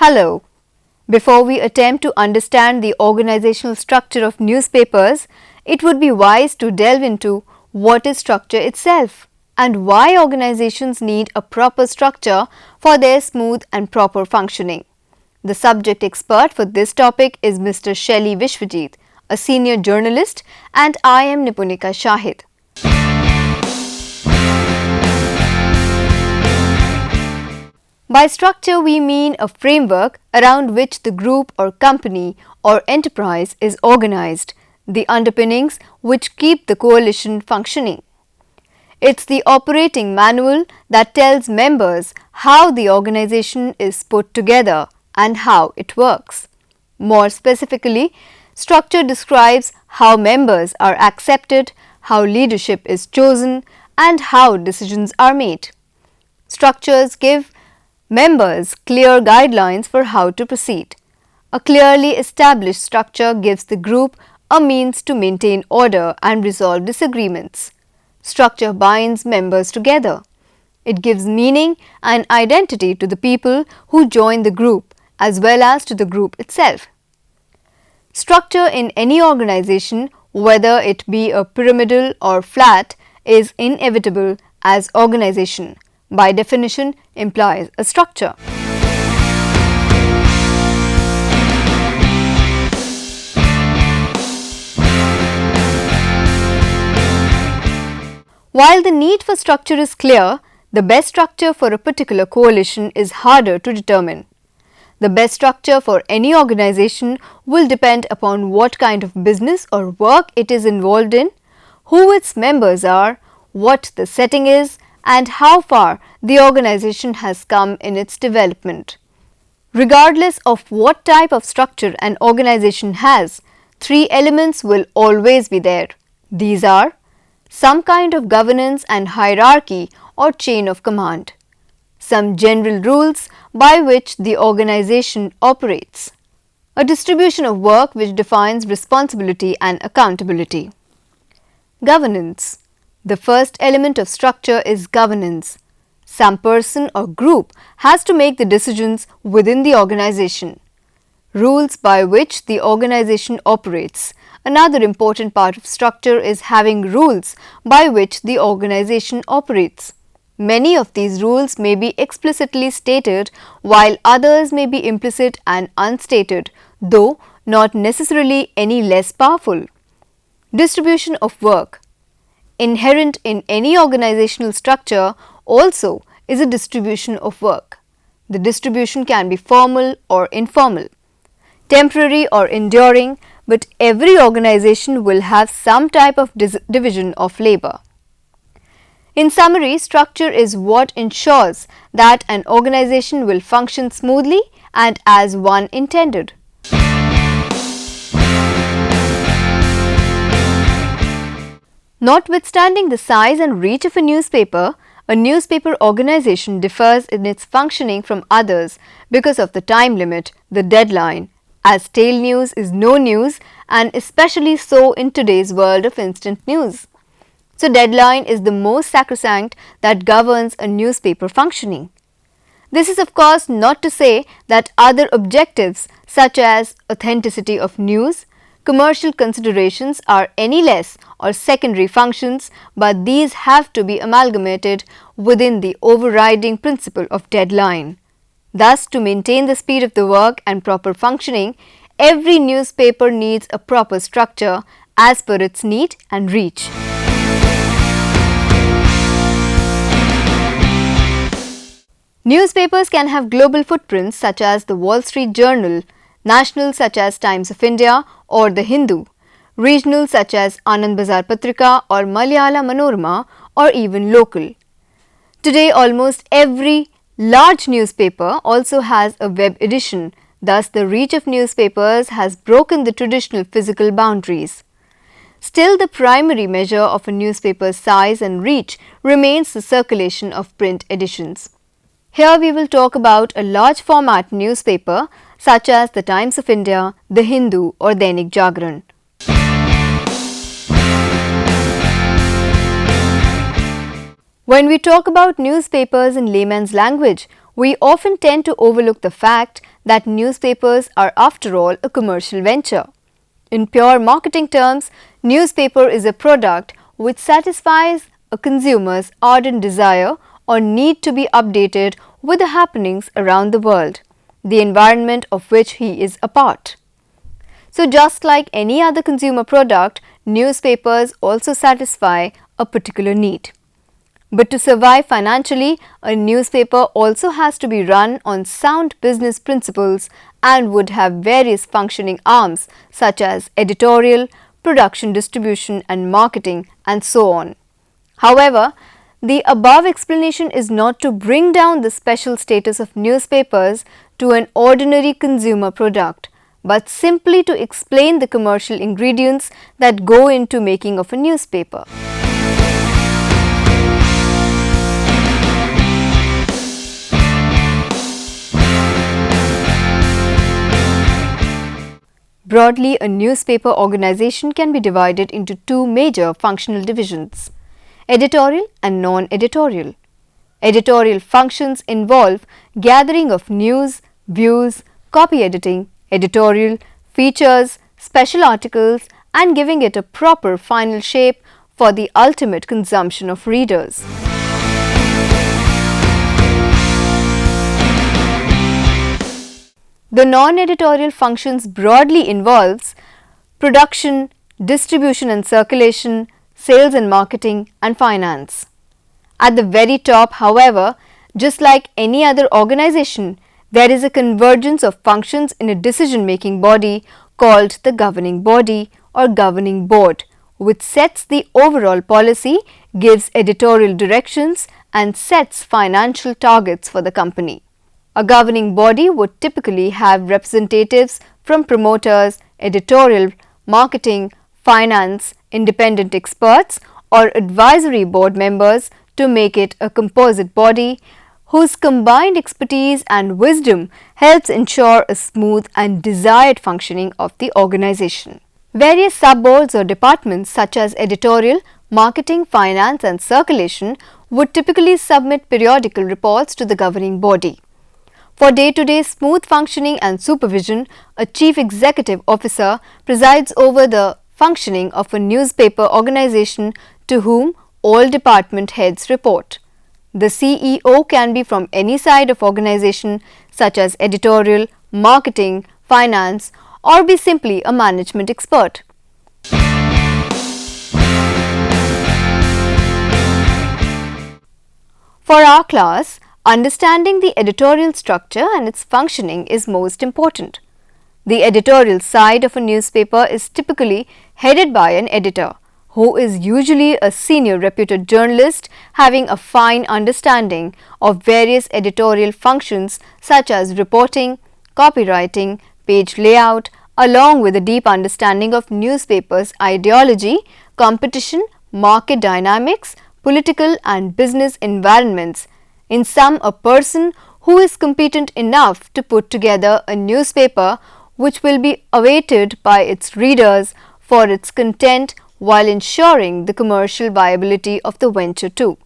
Hello. Before we attempt to understand the organizational structure of newspapers, it would be wise to delve into what is structure itself and why organizations need a proper structure for their smooth and proper functioning. The subject expert for this topic is Mr. Shelly Vishwajit, a senior journalist, and I am Nipunika Shahid. By structure, we mean a framework around which the group or company or enterprise is organized, the underpinnings which keep the coalition functioning. It's the operating manual that tells members how the organization is put together and how it works. More specifically, structure describes how members are accepted, how leadership is chosen, and how decisions are made. Structures give members clear guidelines for how to proceed. A clearly established structure gives the group a means to maintain order and resolve disagreements. Structure binds members together. It gives meaning and identity to the people who join the group as well as to the group itself. Structure in any organization, whether it be a pyramidal or flat, is inevitable as organization, by definition, implies a structure. While the need for structure is clear, the best structure for a particular coalition is harder to determine. The best structure for any organization will depend upon what kind of business or work it is involved in, who its members are, what the setting is, and how far the organization has come in its development. Regardless of what type of structure an organization has, three elements will always be there. These are some kind of governance and hierarchy or chain of command, some general rules by which the organization operates, a distribution of work which defines responsibility and accountability. Governance. The first element of structure is governance. Some person or group has to make the decisions within the organization. Rules by which the organization operates. Another important part of structure is having rules by which the organization operates. Many of these rules may be explicitly stated, while others may be implicit and unstated, though not necessarily any less powerful. Distribution of work. Inherent in any organizational structure also is a distribution of work. The distribution can be formal or informal, temporary or enduring, but every organization will have some type of division of labor. In summary, structure is what ensures that an organization will function smoothly and as one intended. Notwithstanding the size and reach of a newspaper organization differs in its functioning from others because of the time limit, the deadline, as tail news is no news, and especially so in today's world of instant news. So deadline is the most sacrosanct that governs a newspaper functioning. This is of course not to say that other objectives such as authenticity of news, commercial considerations are any less or secondary functions, but these have to be amalgamated within the overriding principle of deadline. Thus, to maintain the speed of the work and proper functioning, every newspaper needs a proper structure as per its need and reach. Newspapers can have global footprints such as the Wall Street Journal, national such as Times of India or the Hindu, regional such as Anand Bazar Patrika or Malayala Manorama, or even local. Today, almost every large newspaper also has a web edition, thus the reach of newspapers has broken the traditional physical boundaries. Still, the primary measure of a newspaper's size and reach remains the circulation of print editions. Here we will talk about a large format newspaper such as the Times of India, the Hindu or Dainik Jagran. When we talk about newspapers in layman's language, We often tend to overlook the fact that newspapers are, after all, a commercial venture. In pure marketing terms, newspaper is a product which satisfies a consumer's ardent desire or need to be updated with the happenings around the world, the environment of which he is a part. So just like any other consumer product, newspapers also satisfy a particular need. But to survive financially, a newspaper also has to be run on sound business principles and would have various functioning arms such as editorial, production, distribution and marketing and so on. However, the above explanation is not to bring down the special status of newspapers to an ordinary consumer product, but simply to explain the commercial ingredients that go into making of a newspaper. Broadly, a newspaper organization can be divided into two major functional divisions: editorial and non-editorial. Editorial functions involve gathering of news, views, copy editing, editorial, features, special articles and giving it a proper final shape for the ultimate consumption of readers. The non-editorial functions broadly involves production, distribution and circulation, sales and marketing and finance. At the very top, however, just like any other organization, there is a convergence of functions in a decision-making body called the governing body or governing board, which sets the overall policy, gives editorial directions and sets financial targets for the company. A governing body would typically have representatives from promoters, editorial, marketing, finance, independent experts or advisory board members to make it a composite body whose combined expertise and wisdom helps ensure a smooth and desired functioning of the organization. Various sub-boards or departments such as editorial, marketing, finance and circulation would typically submit periodical reports to the governing body. For day-to-day smooth functioning and supervision, a chief executive officer presides over the functioning of a newspaper organization to whom all department heads report. The CEO can be from any side of organization such as editorial, marketing, finance or be simply a management expert. For our class, understanding the editorial structure and its functioning is most important. The editorial side of a newspaper is typically headed by an editor, who is usually a senior reputed journalist having a fine understanding of various editorial functions such as reporting, copywriting, page layout, along with a deep understanding of newspapers' ideology, competition, market dynamics, political and business environments. In sum, a person who is competent enough to put together a newspaper which will be awaited by its readers for its content while ensuring the commercial viability of the venture too.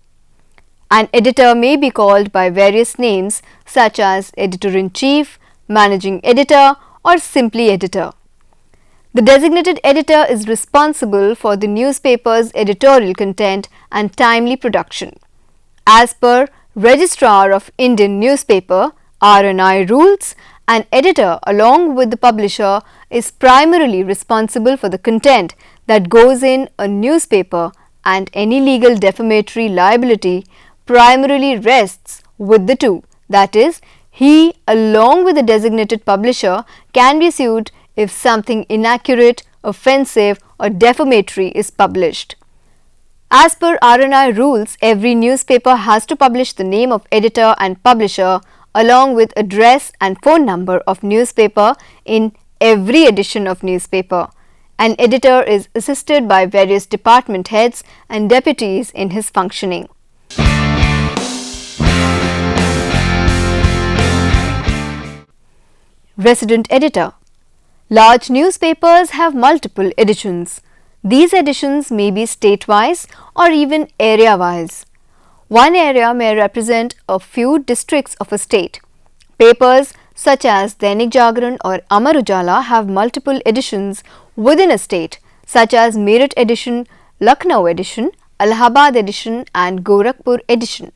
An editor may be called by various names such as editor-in-chief, managing editor or simply editor. The designated editor is responsible for the newspaper's editorial content and timely production. As per Registrar of Indian Newspaper (R&I) rules, an editor along with the publisher is primarily responsible for the content that goes in a newspaper, and any legal defamatory liability primarily rests with the two, that is, he along with the designated publisher can be sued if something inaccurate, offensive or defamatory is published. As per R&I rules, every newspaper has to publish the name of editor and publisher along with address and phone number of newspaper in every edition of newspaper. An editor is assisted by various department heads and deputies in his functioning. Resident editor. Large newspapers have multiple editions. These editions may be state-wise or even area-wise. One area may represent a few districts of a state. Papers such as Dainik Jagran or Amar Ujala have multiple editions within a state, such as Meerut edition, Lucknow edition, Allahabad edition and Gorakhpur edition.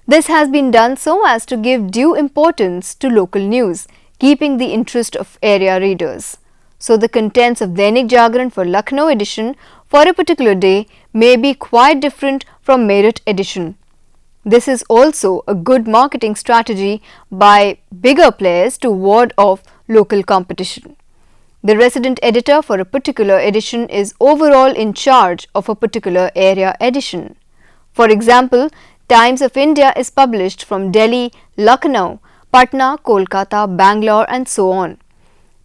This has been done so as to give due importance to local news, keeping the interest of area readers. So the contents of Dainik Jagran for Lucknow edition for a particular day may be quite different from Meerut edition. This is also a good marketing strategy by bigger players to ward off local competition. The resident editor for a particular edition is overall in charge of a particular area edition. For example, Times of India is published from Delhi, Lucknow, Patna, Kolkata, Bangalore and so on.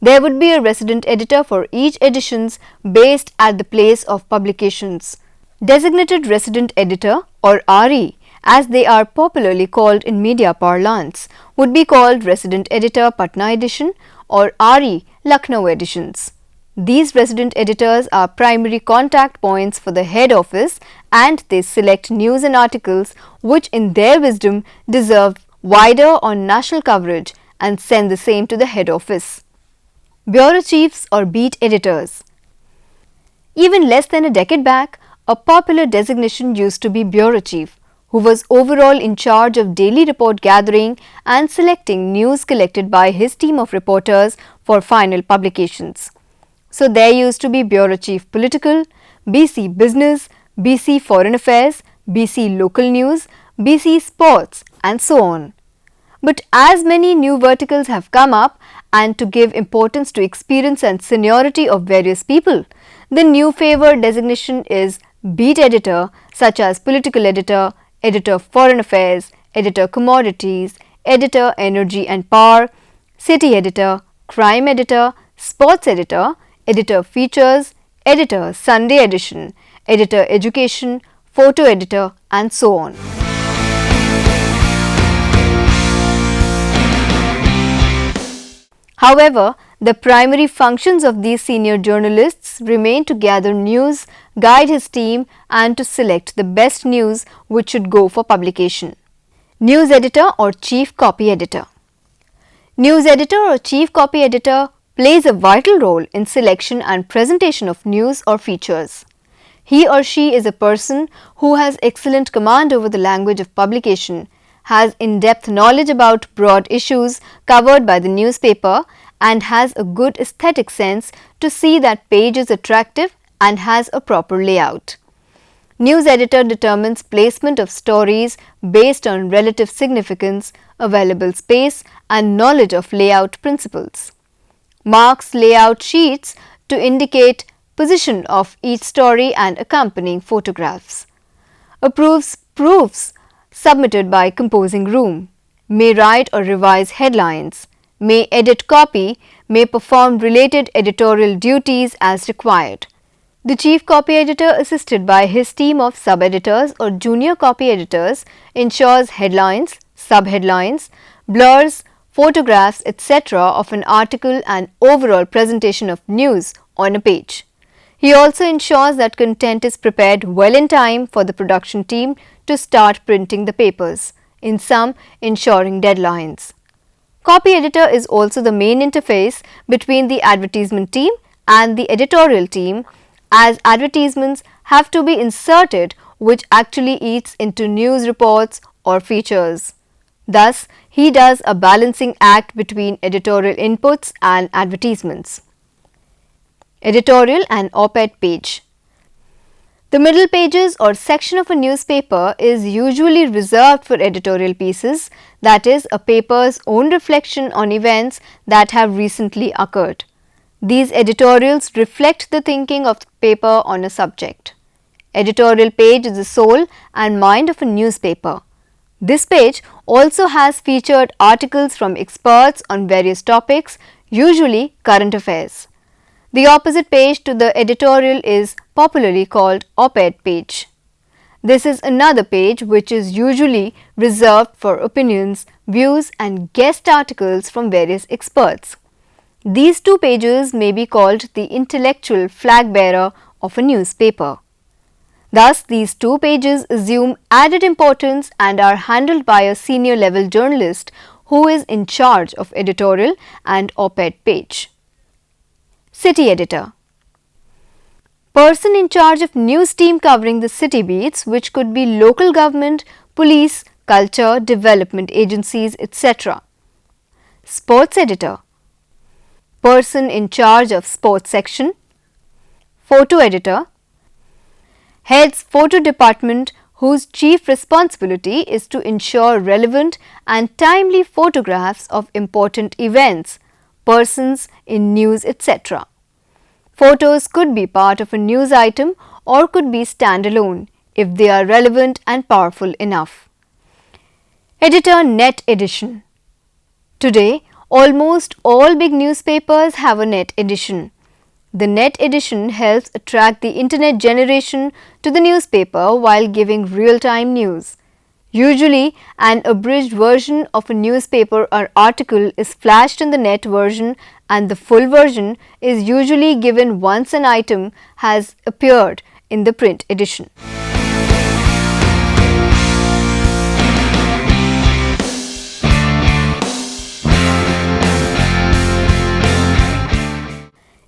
There would be a resident editor for each editions based at the place of publications. Designated resident editor or RE, as they are popularly called in media parlance, would be called resident editor Patna edition or RE Lucknow editions. These resident editors are primary contact points for the head office and they select news and articles which in their wisdom deserve wider or national coverage and send the same to the head office. Bureau chiefs or beat editors. Even less than a decade back, a popular designation used to be bureau chief, who was overall in charge of daily report gathering and selecting news collected by his team of reporters for final publications. So there used to be Bureau Chief Political, BC Business, BC Foreign Affairs, BC Local News, BC Sports and so on. But as many new verticals have come up and to give importance to experience and seniority of various people, the new favored designation is beat editor such as political editor, editor foreign affairs, editor commodities, editor energy and power, city editor, crime editor, sports editor, editor features, editor Sunday edition, editor education, photo editor and so on. However, the primary functions of these senior journalists remain to gather news, guide his team and to select the best news which should go for publication. News editor or chief copy editor. News editor or chief copy editor plays a vital role in selection and presentation of news or features. He or she is a person who has excellent command over the language of publication, has in-depth knowledge about broad issues covered by the newspaper and has a good aesthetic sense to see that page is attractive and has a proper layout. News editor determines placement of stories based on relative significance, available space and knowledge of layout principles. Marks layout sheets to indicate position of each story and accompanying photographs. Approves proofs submitted by composing room, may write or revise headlines, may edit copy, may perform related editorial duties as required. The chief copy editor, assisted by his team of sub-editors or junior copy editors, ensures headlines, sub-headlines, blurs, photographs, etc. of an article and overall presentation of news on a page. He also ensures that content is prepared well in time for the production team to start printing the papers, in sum ensuring deadlines. Copy editor is also the main interface between the advertisement team and the editorial team, as advertisements have to be inserted which actually eats into news reports or features. Thus, he does a balancing act between editorial inputs and advertisements. Editorial and op-ed page. The middle pages or section of a newspaper is usually reserved for editorial pieces, that is, a paper's own reflection on events that have recently occurred. These editorials reflect the thinking of the paper on a subject. Editorial page is the soul and mind of a newspaper. This page also has featured articles from experts on various topics, usually current affairs. The opposite page to the editorial is popularly called op-ed page. This is another page which is usually reserved for opinions, views and guest articles from various experts. These two pages may be called the intellectual flag bearer of a newspaper. Thus, these two pages assume added importance and are handled by a senior level journalist who is in charge of editorial and op-ed page. City Editor. Person in charge of news team covering the city beats, which could be local government, police, culture, development agencies, etc. Sports Editor. Person in charge of sports section. Photo Editor. Heads photo department whose chief responsibility is to ensure relevant and timely photographs of important events, persons in news, etc. Photos could be part of a news item or could be standalone if they are relevant and powerful enough. Editor Net Edition. Today, almost all big newspapers have a net edition. The net edition helps attract the internet generation to the newspaper while giving real-time news. Usually, an abridged version of a newspaper or article is flashed in the net version and the full version is usually given once an item has appeared in the print edition.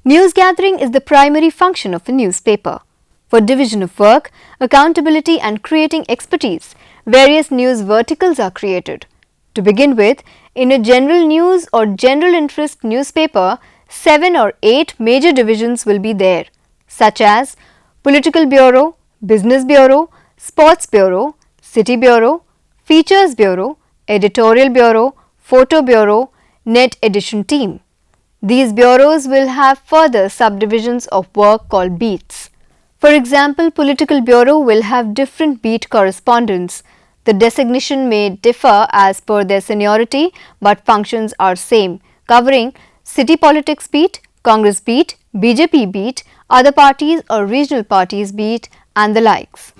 News gathering is the primary function of a newspaper. For division of work, accountability and creating expertise, various news verticals are created. To begin with, in a general news or general interest newspaper, 7 or 8 major divisions will be there, such as Political Bureau, Business Bureau, Sports Bureau, City Bureau, Features Bureau, Editorial Bureau, Photo Bureau, Net Edition Team. These bureaus will have further subdivisions of work called beats. For example, Political Bureau will have different beat correspondents. The designation may differ as per their seniority, but functions are same, covering City Politics beat, Congress beat, BJP beat, other parties or regional parties beat, and the likes.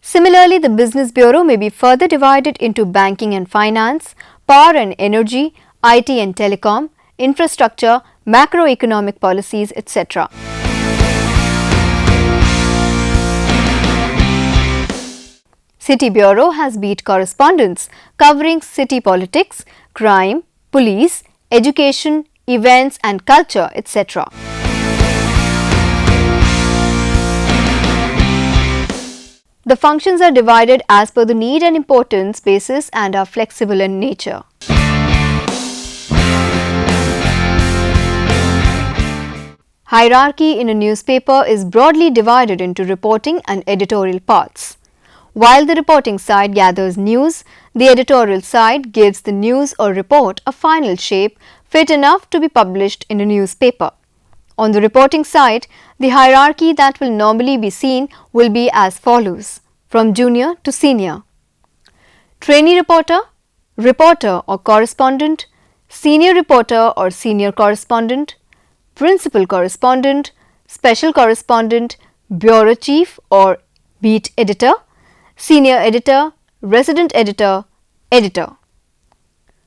Similarly, the Business Bureau may be further divided into banking and finance, power and energy, IT and telecom, infrastructure, macroeconomic policies, etc. City Bureau has beat correspondents covering city politics, crime, police, education, events and culture, etc. The functions are divided as per the need and importance basis and are flexible in nature. Hierarchy in a newspaper is broadly divided into reporting and editorial parts. While the reporting side gathers news, the editorial side gives the news or report a final shape fit enough to be published in a newspaper. On the reporting side, the hierarchy that will normally be seen will be as follows, from junior to senior. Trainee reporter, reporter or correspondent, senior reporter or senior correspondent, principal correspondent, special correspondent, bureau chief or beat editor, senior editor, resident editor, editor.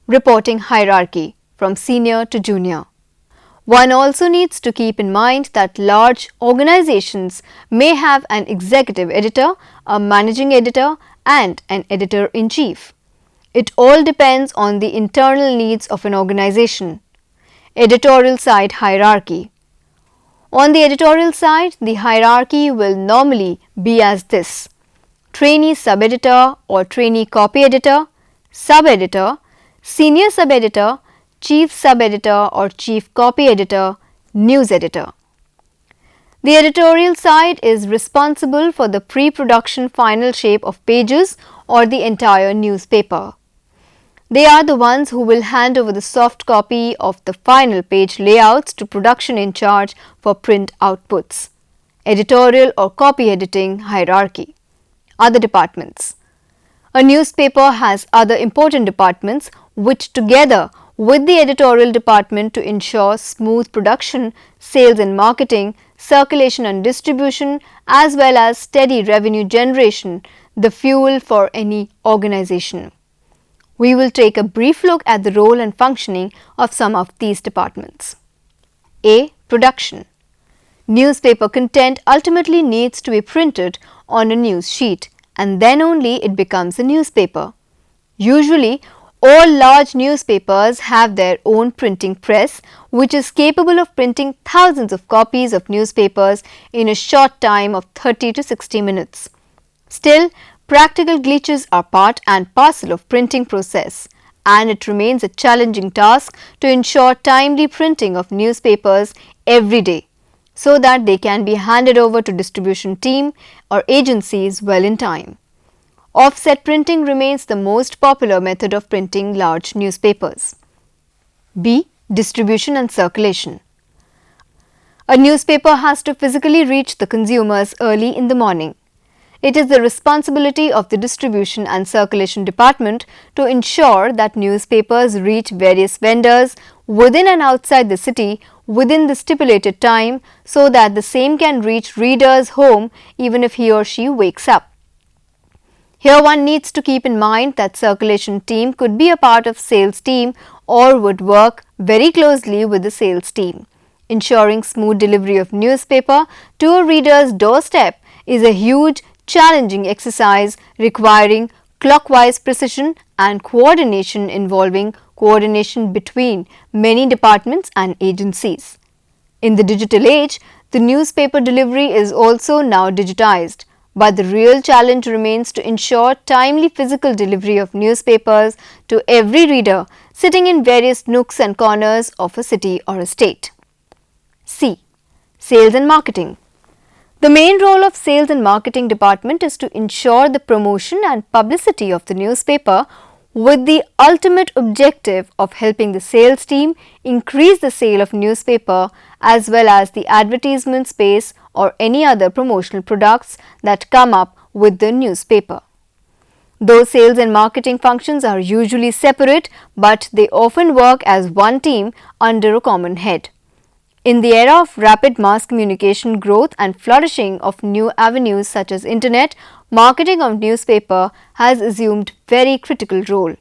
Reporting hierarchy from senior to junior. One also needs to keep in mind that large organizations may have an executive editor, a managing editor, and an editor-in-chief. It all depends on the internal needs of an organization. Editorial side hierarchy. On the editorial side, the hierarchy will normally be as this: trainee sub-editor or trainee copy editor, sub-editor, senior sub-editor, chief sub-editor or chief copy editor, news editor. The editorial side is responsible for the pre-production final shape of pages or the entire newspaper. They are the ones who will hand over the soft copy of the final page layouts to production in charge for print outputs. Editorial or copy editing hierarchy. Other departments. A newspaper has other important departments which together with the editorial department to ensure smooth production, sales and marketing, circulation and distribution, as well as steady revenue generation, the fuel for any organization. We will take a brief look at the role and functioning of some of these departments. A. Production. Newspaper content ultimately needs to be printed on a news sheet and then only it becomes a newspaper. Usually, all large newspapers have their own printing press which is capable of printing thousands of copies of newspapers in a short time of 30 to 60 minutes. Still, practical glitches are part and parcel of printing process and it remains a challenging task to ensure timely printing of newspapers every day so that they can be handed over to distribution team or agencies well in time. Offset printing remains the most popular method of printing large newspapers. B. Distribution and circulation. A newspaper has to physically reach the consumers early in the morning. It is the responsibility of the distribution and circulation department to ensure that newspapers reach various vendors within and outside the city within the stipulated time so that the same can reach readers' home even if he or she wakes up. Here one needs to keep in mind that circulation team could be a part of sales team or would work very closely with the sales team. Ensuring smooth delivery of newspaper to a reader's doorstep is a huge, challenging exercise requiring clockwise precision and coordination involving coordination between many departments and agencies. In the digital age, the newspaper delivery is also now digitized. But the real challenge remains to ensure timely physical delivery of newspapers to every reader sitting in various nooks and corners of a city or a state. C. Sales and marketing. The main role of sales and marketing department is to ensure the promotion and publicity of the newspaper with the ultimate objective of helping the sales team increase the sale of newspaper as well as the advertisement space or any other promotional products that come up with the newspaper. Though sales and marketing functions are usually separate, but they often work as one team under a common head. In the era of rapid mass communication growth and flourishing of new avenues such as internet, marketing of newspaper has assumed very critical role.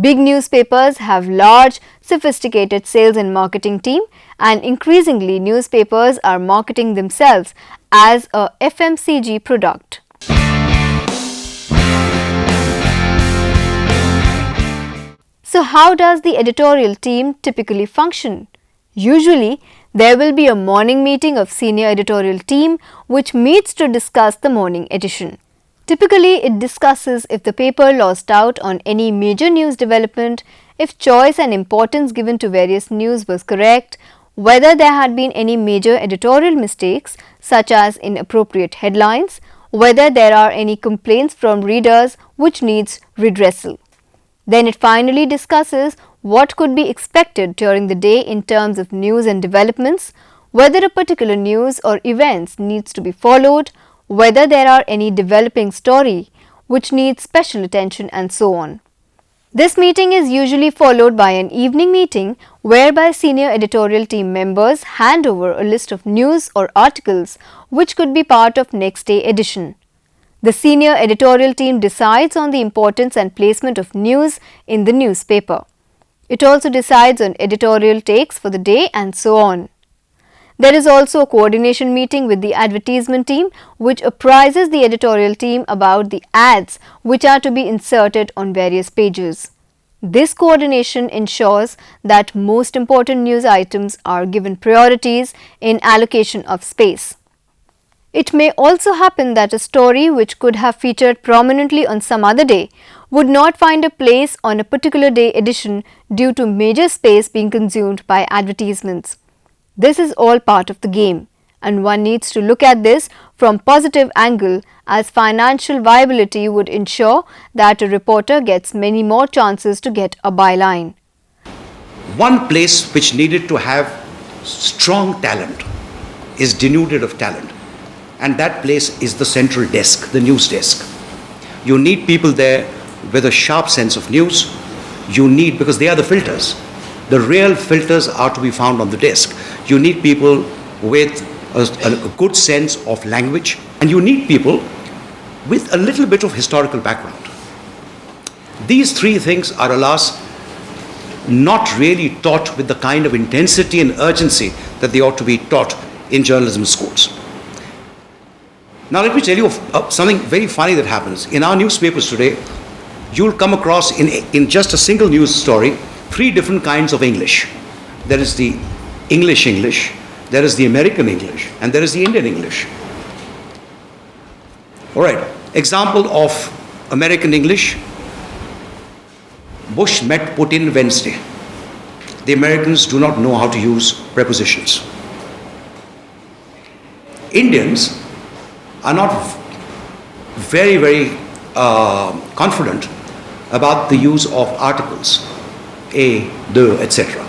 Big newspapers have large, sophisticated sales and marketing team and increasingly newspapers are marketing themselves as a FMCG product. So how does the editorial team typically function? Usually, there will be a morning meeting of senior editorial team which meets to discuss the morning edition. Typically, it discusses if the paper lost out on any major news development, if choice and importance given to various news was correct, whether there had been any major editorial mistakes such as inappropriate headlines, whether there are any complaints from readers which needs redressal. Then it finally discusses what could be expected during the day in terms of news and developments, whether a particular news or events needs to be followed, whether there are any developing story which needs special attention and so on. This meeting is usually followed by an evening meeting whereby senior editorial team members hand over a list of news or articles which could be part of next day edition. The senior editorial team decides on the importance and placement of news in the newspaper. It also decides on editorial takes for the day and so on. There is also a coordination meeting with the advertisement team which apprises the editorial team about the ads which are to be inserted on various pages. This coordination ensures that most important news items are given priorities in allocation of space. It may also happen that a story which could have featured prominently on some other day would not find a place on a particular day edition due to major space being consumed by advertisements. This is all part of the game and one needs to look at this from positive angle as financial viability would ensure that a reporter gets many more chances to get a byline. One place which needed to have strong talent is denuded of talent, and that place is the central desk, the news desk. You need people there with a sharp sense of news. You need, because they are the filters. The real filters are to be found on the desk. You need people with a good sense of language, and you need people with a little bit of historical background. These three things are, alas, not really taught with the kind of intensity and urgency that they ought to be taught in journalism schools. Now let me tell you of something very funny that happens. In our newspapers today, you'll come across in just a single news story 3 different kinds of English. There is the English, there is the American English, and there is the Indian English. All right, example of American English: Bush met Putin Wednesday. The Americans do not know how to use prepositions. Indians are not very confident about the use of articles, a, de, etc.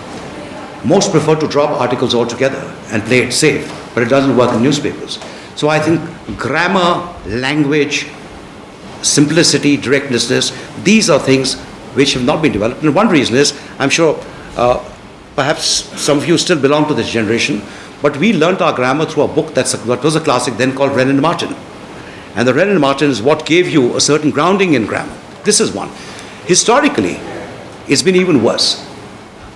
Most prefer to drop articles altogether and play it safe, but it doesn't work in newspapers. So I think grammar, language, simplicity, directness, these are things which have not been developed. And one reason is, I'm sure perhaps some of you still belong to this generation, but we learnt our grammar through a book that was a classic then called Wren and Martin. And the Wren and Martin is what gave you a certain grounding in grammar. This is one. Historically, it's been even worse.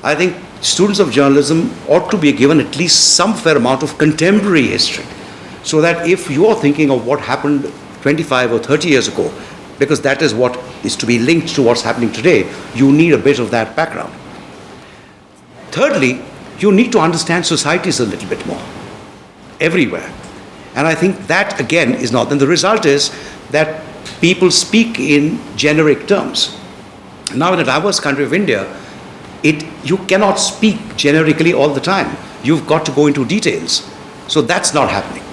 I think students of journalism ought to be given at least some fair amount of contemporary history, so that if you are thinking of what happened 25 or 30 years ago, because that is what is to be linked to what's happening today, you need a bit of that background. Thirdly, you need to understand societies a little bit more, everywhere. And I think that again is not. And the result is that people speak in generic terms. Now in a diverse country of India, you cannot speak generically all the time. You've got to go into details. So that's not happening.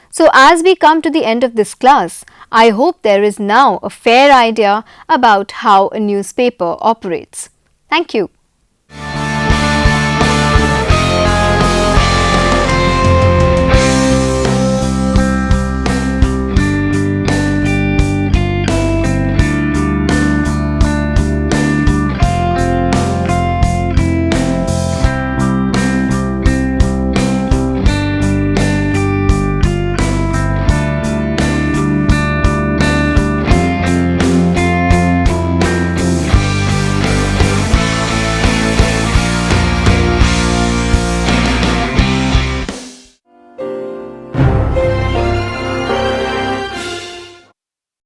So as we come to the end of this class, I hope there is now a fair idea about how a newspaper operates. Thank you.